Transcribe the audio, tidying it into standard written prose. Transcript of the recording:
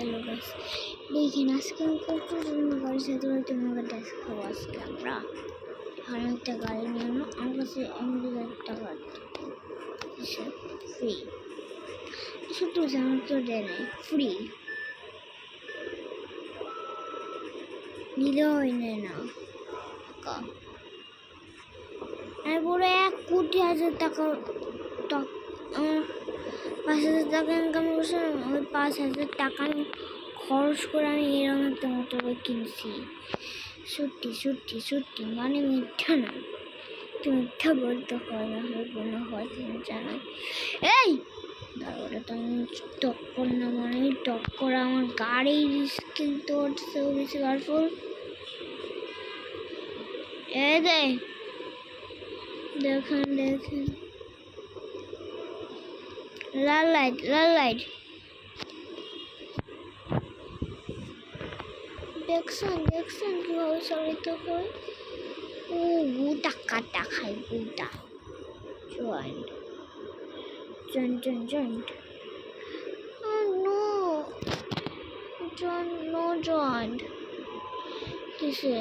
Hello guys, দেখেন আজকে আমি কত সুন্দর গাড়ির সাথে তোমাকে দেখাবো। আজকে আমরা এখানে একটা গাড়ি নিয়ে আনো, আমার কাছে আমেরিকার টাকা ফ্রি শুধু আমার কেউ দেয় নাই, ফ্রি নিলেও নেয় না। পুরো 1,00,00,000 আমার 5,000 টাকা ইনকাম করছে, ওই 5,000 টাকা আমি খরচ করে আমি এরকম একটা মোটর কিনছি। সত্যি সত্যি সত্যি, মানে মিথ্যা না, মিথ্যা বলতে হয় না, মনে হয় তুমি জানাই। এই ওটা তো আমি টক্কর না, মানে টক্কর আমার গাড়ির স্কিল তো বেশি পাওয়ারফুল। এই দেখেন দেখেন, লাল লাইট লাল লাইট দেখছেন দেখছেন কিভাবে চালিত হয়। ও গুটা কাটা খাই, গুটা joint joint joint joint no joint কিসে